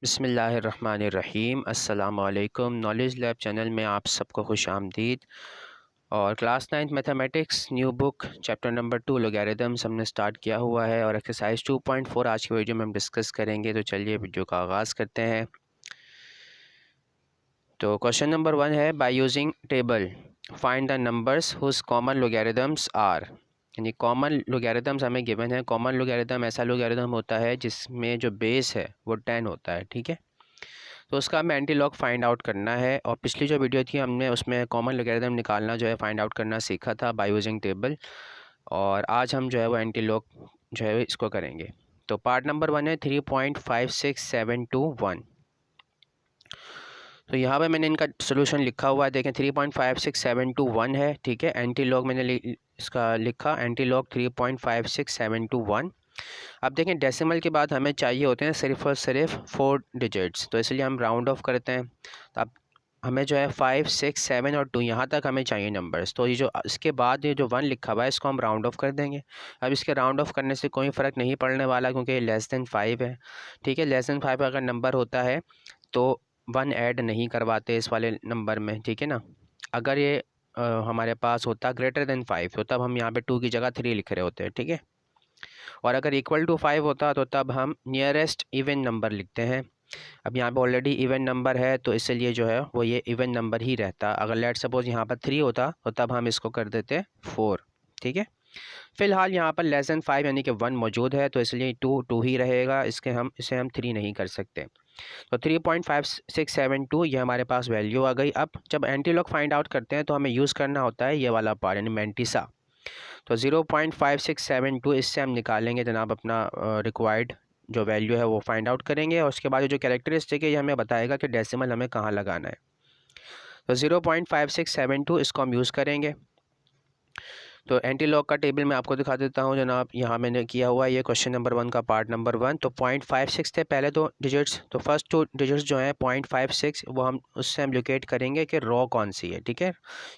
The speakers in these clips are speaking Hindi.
बिस्मिल्लाहिर्रहमानिर्रहीम। अस्सलामुअलैकुम। नॉलेज लैब चैनल में आप सबको खुश आमदीद। और class 9th mathematics new book chapter number 2 लोगैरिथम्स हमने स्टार्ट किया हुआ है और एक्सरसाइज 2.4 आज की वीडियो में हम डिस्कस करेंगे। तो चलिए वीडियो का आगाज़ करते हैं। तो क्वेश्चन नंबर 1 है, by using table find the numbers whose common logarithms are. यानी कॉमन लोगैरिथम्स हमें गिवन है। कॉमन लोगैरिथम ऐसा लोगैरिथम होता है जिसमें जो बेस है वो 10 होता है, ठीक है। तो उसका हमें एंटी लॉग फाइंड आउट करना है। और पिछली जो वीडियो थी हमने उसमें कॉमन लोगैरिथम निकालना जो है फाइंड आउट करना सीखा था बाय यूजिंग टेबल। और आज हम जो है वो एंटी लॉग जो है इसको करेंगे। तो पार्ट नंबर 1 है 3.56721। तो यहाँ पे मैंने इनका सोल्यूशन लिखा हुआ है, देखें 3.56721 है, ठीक है। एंटी लॉग मैंने इसका लिखा एंटी लॉग 3.56721। अब देखें डेसिमल के बाद हमें चाहिए होते हैं सिर्फ और सिर्फ 4 डिजिट्स, तो इसलिए हम राउंड ऑफ करते हैं। तो अब हमें जो है 5, 6, 7 और 2 यहाँ तक हमें चाहिए नंबर्स। तो ये जो इसके बाद ये जो 1 लिखा हुआ है इसको हम राउंड ऑफ कर देंगे। अब इसके राउंड ऑफ करने से कोई फ़र्क नहीं पड़ने वाला क्योंकि ये लेस देन 5 है, ठीक है। लेस देन 5 अगर नंबर होता है तो 1 ऐड नहीं करवाते इस वाले नंबर में, ठीक है ना। अगर ये हमारे पास होता ग्रेटर देन 5 तो तब हम यहाँ पे 2 की जगह 3 लिख रहे होते हैं, ठीक है। और अगर इक्वल टू 5 होता तो तब हम नियरेस्ट इवन नंबर लिखते हैं। अब यहाँ पे ऑलरेडी इवन नंबर है तो इसलिए जो है वो ये इवन नंबर ही रहता। अगर लेट सपोज यहाँ पर 3 होता तो तब हम इसको कर देते 4, ठीक है। फ़िलहाल यहाँ पर लेस देन 5 यानी कि 1 मौजूद है तो इसलिए 2 ही रहेगा। इसे हम 3 नहीं कर सकते। तो 3.5672 ये हमारे पास वैल्यू आ गई। अब जब एंटी लॉग फाइंड आउट करते हैं तो हमें यूज़ करना होता है ये वाला पार्ट यानी मैंटिसा। तो 0.5672 इससे हम निकालेंगे जनाब अपना रिक्वायर्ड जो वैल्यू है वो फाइंड आउट करेंगे। और उसके बाद जो कैरेक्टरिस्टिक है ये हमें बताएगा कि डेसिमल हमें कहाँ लगाना है। तो 0.5672 इसको हम यूज़ करेंगे। तो एंटी लॉग का टेबल मैं आपको दिखा देता हूँ जनाब। यहाँ मैंने किया हुआ है ये क्वेश्चन नंबर 1 का पार्ट नंबर 1। तो 0.56 थे पहले 2 डिजिट्स, तो फर्स्ट 2 डिजिट्स जो हैं 0.56 वो हम उससे हम लोकेट करेंगे कि रो कौन सी है, ठीक है।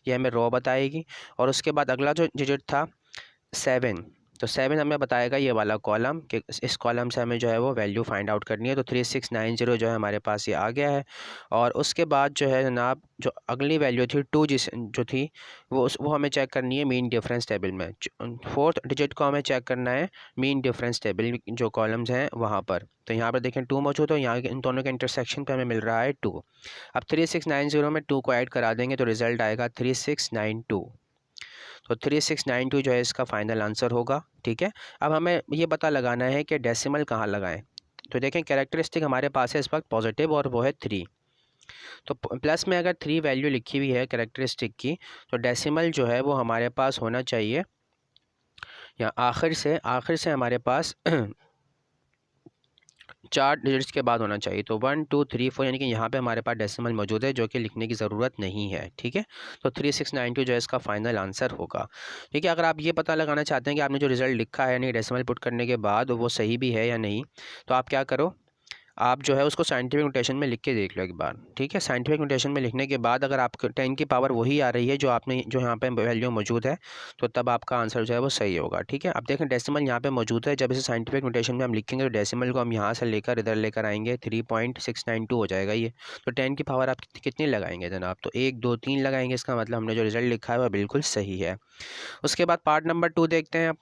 ये हमें रो बताएगी। और उसके बाद अगला जो डिजिट था 7, तो 7 हमें बताएगा ये वाला कॉलम कि इस कॉलम से हमें जो है वो वैल्यू फाइंड आउट करनी है। तो 3690 जो है हमारे पास ये आ गया है। और उसके बाद जो है जनाब जो अगली वैल्यू थी 2 जो थी वो हमें चेक करनी है मीन डिफरेंस टेबल में। 4th डिजिट को हमें चेक करना है मीन डिफरेंस टेबल जो कॉलम्स हैं वहाँ पर। तो यहाँ पर देखें 2 मौजूद है, यहाँ इन दोनों के इंटरसेक्शन पे हमें मिल रहा है 2। अब 3690 में 2 को ऐड करा देंगे तो रिज़ल्ट आएगा 3692। तो 3692 जो है इसका फाइनल आंसर होगा, ठीक है। अब हमें ये पता लगाना है कि डेसिमल कहाँ लगाएं। तो देखें कैरेक्टरिस्टिक हमारे पास है इस वक्त पॉजिटिव और वो है 3। तो प्लस में अगर 3 वैल्यू लिखी हुई है कैरेक्टरिस्टिक की तो डेसिमल जो है वो हमारे पास होना चाहिए या आखिर से हमारे पास 4 डिजिट्स के बाद होना चाहिए। तो 1 2 3 4 यानी कि यहाँ पे हमारे पास डेसिमल मौजूद है जो कि लिखने की ज़रूरत नहीं है, ठीक है। तो 3692 जो है इसका फाइनल आंसर होगा, ठीक है। अगर आप ये पता लगाना चाहते हैं कि आपने जो रिज़ल्ट लिखा है यानी डेसिमल पुट करने के बाद वो सही भी है या नहीं, तो आप क्या करो, आप जो है उसको साइंटिफिक नोटेशन में लिख के देख लो एक बार, ठीक है। साइंटिफिक नोटेशन में लिखने के बाद अगर आपको 10 की पावर वही आ रही है जो आपने जो यहाँ पे वैल्यू मौजूद है तो तब आपका आंसर जो है वो सही होगा, ठीक है। अब देखें डेसिमल यहाँ पे मौजूद है, जब इसे साइंटिफिक नोटेशन में हम लिखेंगे तो डेसिमल को हम यहाँ से लेकर इधर लेकर आएंगे 3.692 हो जाएगा ये। तो 10 की पावर आप कितनी लगाएंगे जनाब, तो 1 2 3 लगाएंगे। इसका मतलब हमने जो रिज़ल्ट लिखा है वह बिल्कुल सही है। उसके बाद पार्ट नंबर 2 देखते हैं।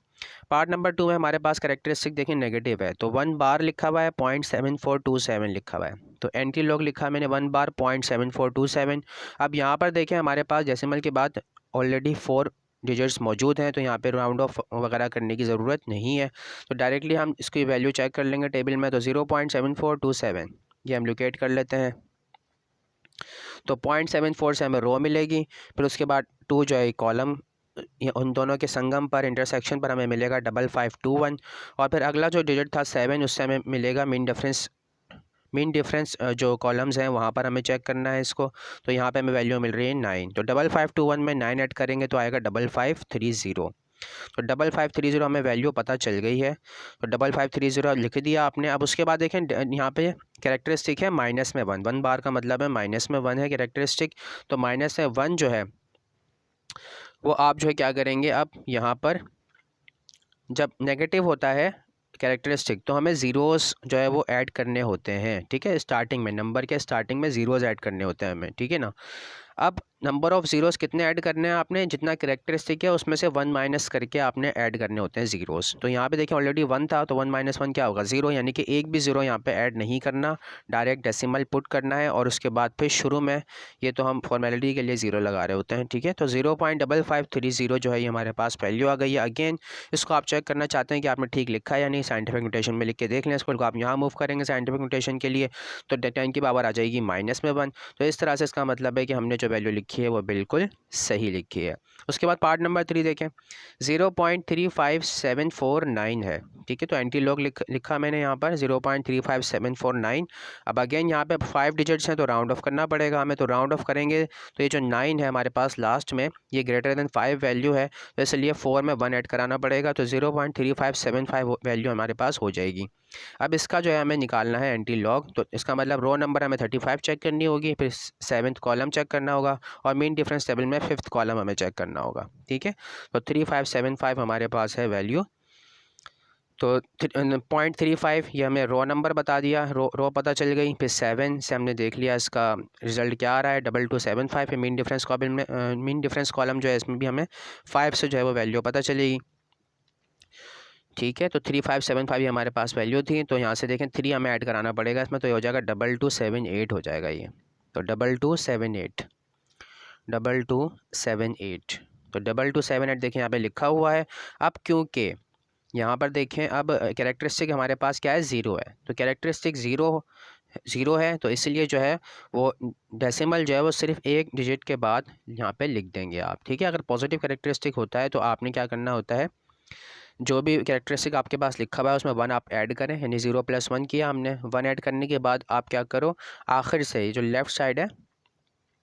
पार्ट नंबर 2 में हमारे पास कैरेक्टरिस्टिक देखिए नेगेटिव है। तो 1 बार लिखा हुआ है 0.7427 लिखा हुआ है। तो एंटी लॉग लिखा है मैंने 1 बार 0.7427। अब यहाँ पर देखें हमारे पास डेसिमल के बाद ऑलरेडी 4 डिजिट्स मौजूद हैं तो यहाँ पे राउंड ऑफ वगैरह करने की ज़रूरत नहीं है। तो डायरेक्टली हम इसकी वैल्यू चेक कर लेंगे टेबल में। तो 0.7427 ये हम लोकेट कर लेते हैं। तो 0.74 से हमें रो मिलेगी। फिर उसके बाद 2 जो है कॉलम उन दोनों के संगम पर इंटरसेक्शन पर हमें मिलेगा 5521। और फिर अगला जो डिजिट था 7 उससे हमें मिलेगा मीन डिफरेंस जो कॉलम्स हैं वहाँ पर हमें चेक करना है इसको। तो यहाँ पे हमें वैल्यू मिल रही है 9। तो 5521 में 9 ऐड करेंगे तो आएगा 5530। तो 5530 हमें वैल्यू पता चल गई है। तो 5530 लिख दिया आपने। अब उसके बाद देखें यहाँ पे कैरेक्टरिस्टिक है माइनस में 1। 1 बार का मतलब है माइनस में 1 है कैरेक्टरिस्टिक। तो माइनस में 1 जो है वो आप जो है क्या करेंगे, अब यहाँ पर जब नेगेटिव होता है कैरेक्टरिस्टिक, तो हमें ज़ीरोज़ जो है वो ऐड करने होते हैं, ठीक है। स्टार्टिंग में, नंबर के स्टार्टिंग में ज़ीरोज़ ऐड करने होते हैं हमें, ठीक है ना। अब नंबर ऑफ़ ज़ीरोज़ कितने ऐड करने हैं आपने, जितना कैरेक्टरिस्टिक है उसमें से 1 माइनस करके आपने ऐड करने होते हैं ज़ीरोज़। तो यहाँ पे देखिए ऑलरेडी 1 था, तो 1 माइनस 1 क्या होगा, 0, यानी कि एक भी ज़ीरो यहाँ पे ऐड नहीं करना, डायरेक्ट डेसिमल पुट करना है और उसके बाद फिर शुरू में ये तो हम फॉर्मेलिटी के लिए 0 लगा रहे होते हैं, ठीक है। तो 0.5530 जो है ये हमारे पास वैल्यू आ गई है। अगेन इसको आप चेक करना चाहते हैं कि आपने ठीक लिखा है या नहीं, साइंटिफिक नोटेशन में लिख के देख लें इसको। आप यहाँ मूव करेंगे साइंटिफिक नोटेशन के लिए तो 10 की पावर आ जाएगी -1। तो इस तरह से इसका मतलब है कि हमने जो वैल्यू लिखी है वो बिल्कुल सही लिखी है। उसके बाद पार्ट नंबर 3 देखें, 0.35749 है, ठीक है। तो एंटी लॉग लिखा मैंने यहाँ पर 0.35749। अब अगेन यहाँ पे 5 डिजिट्स हैं तो राउंड ऑफ करना पड़ेगा हमें, तो राउंड ऑफ करेंगे तो ये जो 9 है हमारे पास लास्ट में, ये ग्रेटर देन 5 वैल्यू है, तो इसलिए 4 में 1 ऐड कराना पड़ेगा, तो 0.3575 वैल्यू हमारे पास हो जाएगी। अब इसका जो है हमें निकालना है एंटी लॉग, तो इसका मतलब रो नंबर हमें 35 चेक करनी होगी, फिर 7th कॉलम चेक करना होगा और मीन डिफरेंस टेबल में 5th कॉलम हमें चेक करना होगा, ठीक है। तो 3575 हमारे पास है वैल्यू। तो 0.35 ये हमें रो नंबर बता दिया, रो पता चल गई। फिर 7 से हमने देख लिया इसका रिजल्ट क्या आ रहा है, 2275 है। मीन डिफरेंस कॉलम में मीन डिफरेंस कॉलम जो है इसमें भी हमें 5 से जो है वो वैल्यू पता चलेगी, ठीक है। तो 3575 ये हमारे पास वैल्यू थी, तो यहाँ से देखें 3 हमें ऐड कराना पड़ेगा इसमें, तो ये हो जाएगा 2278 हो जाएगा ये। तो 2278 2278, तो 2278 देखें यहाँ पे लिखा हुआ है। अब क्योंकि यहाँ पर देखें अब कैरेक्टरिस्टिक हमारे पास क्या है, 0 है, तो कैरेक्टरिस्टिक 0 है, तो इसलिए जो है वो डेसिमल जो है वो सिर्फ एक डिजिट के बाद यहाँ पे लिख देंगे आप, ठीक है। अगर पॉजिटिव कैरेक्टरिस्टिक होता है तो आपने क्या करना होता है, जो भी कैरेक्टरिस्टिक आपके पास लिखा हुआ है उसमें 1 आप ऐड करें, यानी 0 + 1 किया हमने। 1 ऐड करने के बाद आप क्या करो, आखिर से जो लेफ़्ट साइड है,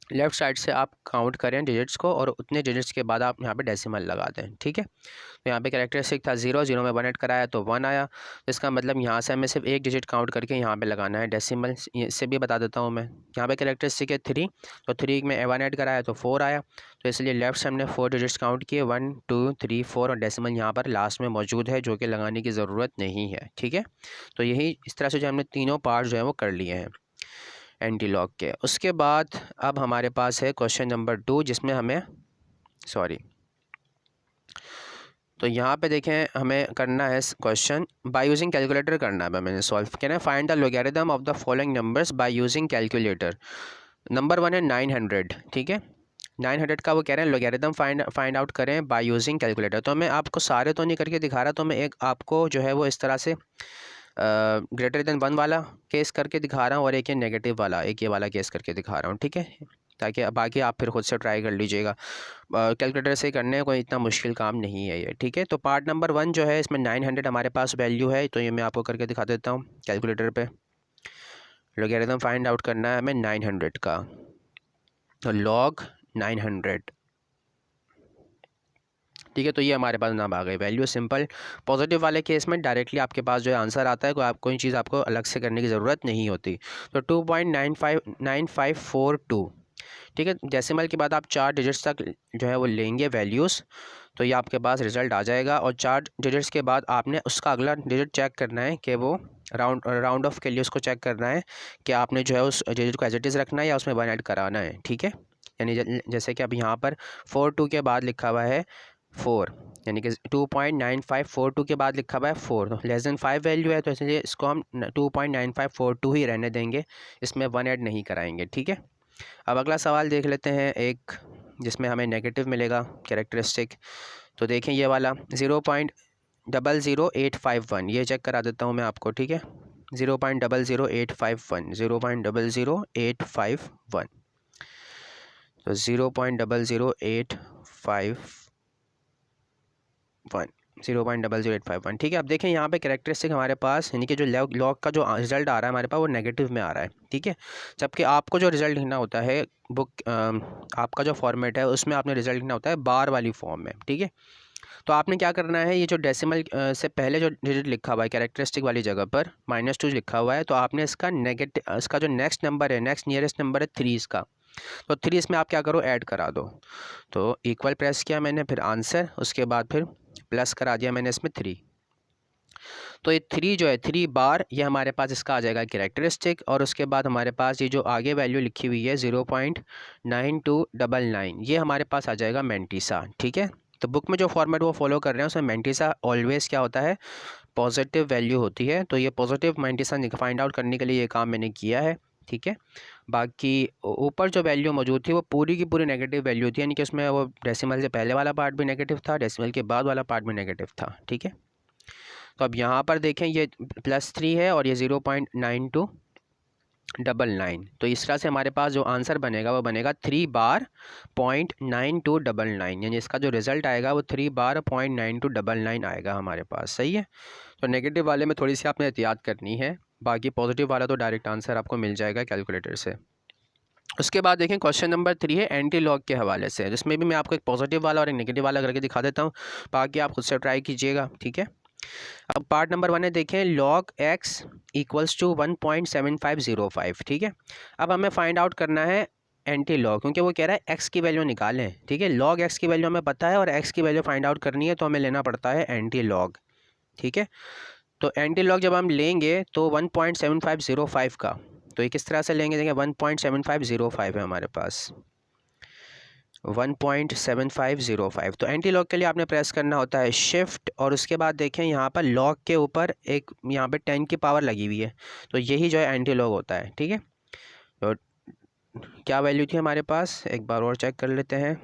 लेफ़्ट साइड से आप काउंट करें डिजिट्स को और उतने डिजिट्स के बाद आप यहाँ पे डेसिमल लगा दें, ठीक है। तो यहाँ पे कैरेक्टरिस्टिक था 0, 0 में 1 ऐड कराया तो 1 आया, तो इसका मतलब यहाँ से हमें सिर्फ एक डिजिट काउंट करके यहाँ पे लगाना है डेसिमल। इससे भी बता देता हूँ मैं, यहाँ पे कैरेक्टरिस्टिक है 3, तो 3 में 1 ऐड कराया तो 4 आया, तो इसलिए लेफ्ट से हमने 4 डिजिट्स काउंट किए, 1 2 3 4, और डेसिमल यहाँ पर लास्ट में मौजूद है जो कि लगाने की ज़रूरत नहीं है, ठीक है। तो यही इस तरह से जो हमने तीनों पार्ट जो है वो कर लिए हैं एंटी लॉग के। उसके बाद अब हमारे पास है क्वेश्चन नंबर 2, जिसमें हमें तो यहाँ पे देखें हमें करना है क्वेश्चन बाय यूजिंग कैलकुलेटर करना है, मैंने सॉल्व कहना है find the logarithm of the following numbers by using calculator. Number 1 है 900, ठीक है। 900 का वो कह रहे हैं लॉगरिथम फाइंड आउट करें बाय यूजिंग कैलकुलेटर। तो मैं आपको सारे तो नहीं करके दिखा रहा, तो मैं एक आपको जो है वो इस तरह से ग्रेटर देन 1 वाला केस करके दिखा रहा हूँ और एक ये नेगेटिव वाला, एक ये वाला केस करके दिखा रहा हूँ, ठीक है, ताकि बाकी आप फिर खुद से ट्राई कर लीजिएगा। कैलकुलेटर से करने कोई इतना मुश्किल काम नहीं है ये, ठीक है। तो पार्ट नंबर 1 जो है इसमें 900 हमारे पास वैल्यू है, तो ये मैं आपको करके दिखा देता हूँ कैलकुलेटर पे। लॉगरिथम फाइंड आउट करना है हमें 900 का, तो लॉग 900, ठीक है। तो ये हमारे पास नाम आ गई वैल्यू सिंपल। पॉजिटिव वाले केस में डायरेक्टली आपके पास जो है आंसर आता है, कोई चीज़ आपको अलग से करने की ज़रूरत नहीं होती। तो 2.9542, ठीक है। डेसिमल के बाद आप 4 डिजिट्स तक जो है वो लेंगे वैल्यूज़, तो ये आपके पास रिज़ल्ट आ जाएगा। और 4 डिजिट्स के बाद आपने उसका अगला डिजिट चेक करना है कि वो राउंड ऑफ के लिए उसको चेक करना है कि आपने जो है उस डिजिट को एज इट इज़ रखना है या उसमें 1 ऐड कराना है, ठीक है। यानी जैसे कि अब यहाँ पर 42 के बाद लिखा हुआ है 4, यानी कि 2.9542 के बाद लिखा हुआ है 4, तो लेस देन 5 वैल्यू है, तो इसलिए इसको हम 2.9542 ही रहने देंगे, इसमें 1 ऐड नहीं कराएंगे, ठीक है। अब अगला सवाल देख लेते हैं एक जिसमें हमें नेगेटिव मिलेगा कैरेक्टरिस्टिक। तो देखें ये वाला 0.00851, ये चेक करा देता हूँ मैं आपको, ठीक है। 0.00851, 0.00851, तो 0.00851, ठीक है। अब देखें यहाँ पे कैरेक्टरिस्टिक हमारे पास, यानी कि जो लॉग का जो रिज़ल्ट आ रहा है हमारे पास वो नेगेटिव में आ रहा है, ठीक है। जबकि आपको जो रिज़ल्ट लिखना होता है बुक आपका जो फॉर्मेट है उसमें आपने रिज़ल्ट लिखना होता है बार वाली फॉर्म में, ठीक है। तो आपने क्या करना है, ये जो डेसिमल से पहले जो डिजिट लिखा हुआ है कैरेक्टरिस्टिक वाली जगह पर -2 लिखा हुआ है, तो आपने इसका इसका जो नेक्स्ट नंबर है, नेक्स्ट नियरेस्ट नंबर है 3 इसका, तो 3 इसमें आप क्या करो ऐड करा दो। तो इक्वल प्रेस किया मैंने, फिर आंसर, उसके बाद फिर प्लस करा दिया मैंने इसमें 3, तो ये 3 जो है 3 बार, ये हमारे पास इसका आ जाएगा कैरेक्टरिस्टिक, और उसके बाद हमारे पास ये जो आगे वैल्यू लिखी हुई है 0.9299, ये हमारे पास आ जाएगा मैंटिसा। ठीक है, तो बुक में जो फॉर्मेट वो फॉलो कर रहे हैं उसमें मैंटिसा ऑलवेज़ क्या होता है, पॉजिटिव वैल्यू होती है। तो ये पॉजिटिव मैंटिसा फाइंड आउट करने के लिए ये काम मैंने किया है। ठीक है, बाकी ऊपर जो वैल्यू मौजूद थी वो पूरी की पूरी नेगेटिव वैल्यू थी, यानी कि उसमें वो डेसिमल से पहले वाला पार्ट भी नेगेटिव था, डेसिमल के बाद वाला पार्ट भी नेगेटिव था। ठीक है, तो अब यहाँ पर देखें ये +3 है और ये 0.9299, तो इस तरह से हमारे पास जो आंसर बनेगा वो बनेगा 3 बार 0.9299, यानी इसका जो रिज़ल्ट आएगा वो 3 बार 0.9299 आएगा हमारे पास। सही है, तो नेगेटिव वाले में थोड़ी सी आपने एहतियात करनी है, बाकी पॉजिटिव वाला तो डायरेक्ट आंसर आपको मिल जाएगा कैलकुलेटर से। उसके बाद देखें क्वेश्चन नंबर 3 है एंटी लॉग के हवाले से, जिसमें भी मैं आपको एक पॉजिटिव वाला और एक नेगेटिव वाला करके दिखा देता हूँ, बाकी आप खुद से ट्राई कीजिएगा। ठीक है, अब पार्ट नंबर 1 है, देखें log x इक्वल्स टू 1.7505। ठीक है, अब हमें फाइंड आउट करना है एंटी लॉग, क्योंकि वो कह रहा है x की वैल्यू निकालें। ठीक है, log x की वैल्यू हमें पता है और x की वैल्यू फाइंड आउट करनी है, तो हमें लेना पड़ता है एंटी लॉग। ठीक है, तो एंटी लॉग जब हम लेंगे तो 1.7505 का, तो ये किस तरह से लेंगे, देखें 1.7505 है हमारे पास, 1.7505। तो एंटी लॉग के लिए आपने प्रेस करना होता है शिफ्ट, और उसके बाद देखें यहाँ पर लॉग के ऊपर एक यहाँ पे 10 की पावर लगी हुई है, तो यही जो है एंटी लॉग होता है। ठीक है, तो क्या वैल्यू थी हमारे पास, एक बार और चेक कर लेते हैं।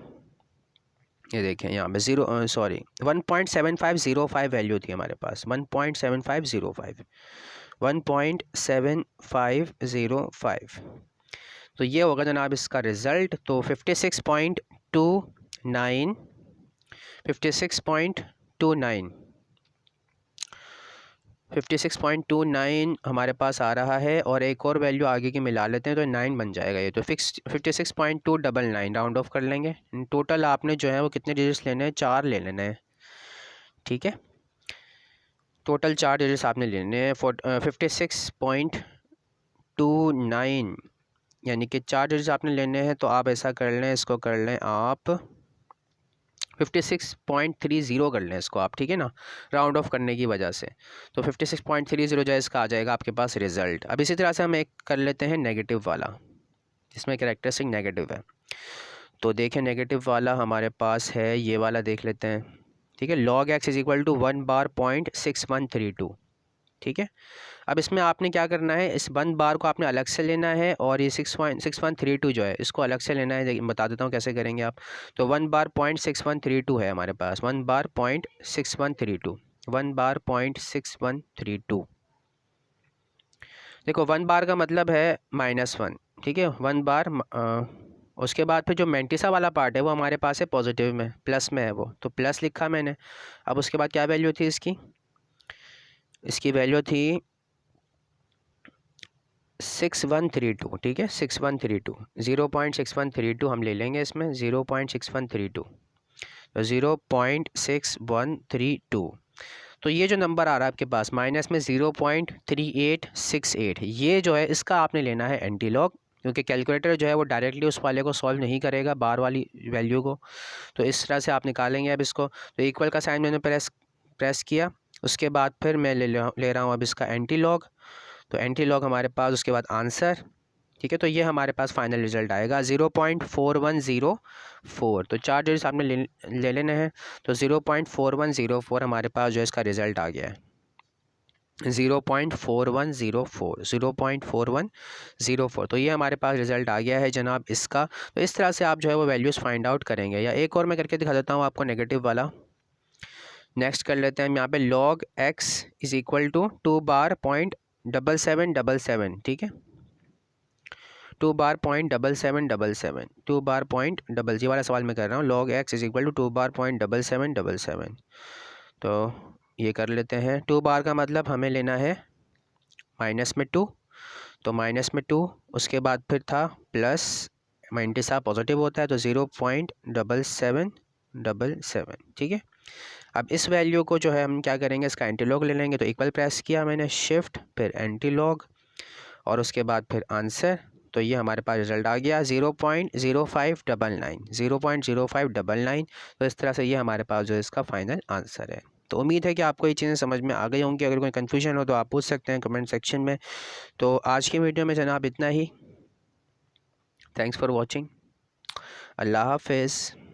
ये देखें यहाँ पे 1.7505 वैल्यू थी हमारे पास, 1.7505। तो ये होगा जनाब इसका रिज़ल्ट। तो 56.29 हमारे पास आ रहा है, और एक और वैल्यू आगे की मिला लेते हैं तो 9 बन जाएगा ये, तो 56.299 राउंड ऑफ कर लेंगे। टोटल आपने जो है वो कितने डिजिट्स लेने हैं, 4 ले लेने हैं। ठीक है, टोटल 4 डिजिट्स आपने लेने हैं 56.29, यानी कि 4 डिजिट्स आपने लेने हैं। तो आप ऐसा कर लें, इसको कर लें आप 56.30 कर लें इसको आप। ठीक है ना, राउंड ऑफ करने की वजह से, तो 56.30 जो है इसका आ जाएगा आपके पास रिज़ल्ट। अब इसी तरह से हम एक कर लेते हैं नेगेटिव वाला, जिसमें कैरेक्टरिस्टिक नेगेटिव है। तो देखें नेगेटिव वाला हमारे पास है, ये वाला देख लेते हैं। ठीक है, log x is equal to 1 bar 0.6132। ठीक है, अब इसमें आपने क्या करना है, इस 1 बार को आपने अलग से लेना है, और ये 6.6132 जो है इसको अलग से लेना है। बता देता हूँ कैसे करेंगे आप। तो 1 बार 0.6132 है हमारे पास, 1 बार 0.6132, 1 बार 0.6132। देखो 1 बार का मतलब है -1। ठीक है, 1 बार उसके बाद फिर जो मैंटिसा वाला पार्ट है वो हमारे पास है पॉजिटिव में, प्लस में है वो, तो प्लस लिखा मैंने। अब उसके बाद क्या वैल्यू थी इसकी, इसकी वैल्यू थी 6132। ठीक है, 6132, 0.6132 हम ले लेंगे इसमें, 0.6132, तो 0.6132। तो ये जो नंबर आ रहा है आपके पास माइनस में 0.3868, ये जो है इसका आपने लेना है एंटी लॉग, क्योंकि कैलकुलेटर जो है वो डायरेक्टली उस वाले को सॉल्व नहीं करेगा, बार वाली वैल्यू को। तो इस तरह से आप निकालेंगे अब इसको। तो इक्वल का साइन मैंने प्रेस किया, उसके बाद फिर मैं ले रहा हूँ अब इसका एंटी लॉग। तो एंटी लॉग हमारे पास, उसके बाद आंसर। ठीक है, तो ये हमारे पास फाइनल रिजल्ट आएगा 0.4104। तो 4 डिजिट्स आपने ले लेने हैं, तो 0.4104 हमारे पास जो है इसका रिज़ल्ट आ गया है, 0.4104, 0.4104। तो ये हमारे पास रिज़ल्ट आ गया है जनाब इसका। तो इस तरह से आप जो है वो वैल्यूज़ फाइंड आउट करेंगे। या एक और मैं करके दिखा देता हूँ आपको नेगेटिव वाला। नेक्स्ट कर लेते हैं हम यहाँ पे log x is equal to 2 bar 0.7777। ठीक है, 2 बार 0.7777, 2 बार जी वाला सवाल मैं कर रहा हूँ। log x is equal to 2 bar 0.7777। तो ये कर लेते हैं। 2 बार का मतलब हमें लेना है माइनस में 2, तो माइनस में 2, उसके बाद फिर था प्लस, मैंटिसा पॉजिटिव होता है तो 0.7777। ठीक है, अब इस वैल्यू को जो है हम क्या करेंगे, इसका एंटी लॉग ले लेंगे। तो इक्वल प्रेस किया मैंने, शिफ्ट, फिर एंटी लॉग, और उसके बाद फिर आंसर। तो ये हमारे पास रिज़ल्ट आ गया 0.0599, 0.0599। तो इस तरह से ये हमारे पास जो इसका फाइनल आंसर है। तो उम्मीद है कि आपको ये चीज़ें समझ में आ गई होंगी। अगर कोई कन्फ्यूजन हो तो आप पूछ सकते हैं कमेंट सेक्शन में। तो आज की वीडियो में जनाब इतना ही। Thanks for watching. अल्लाह हाफ़िज़।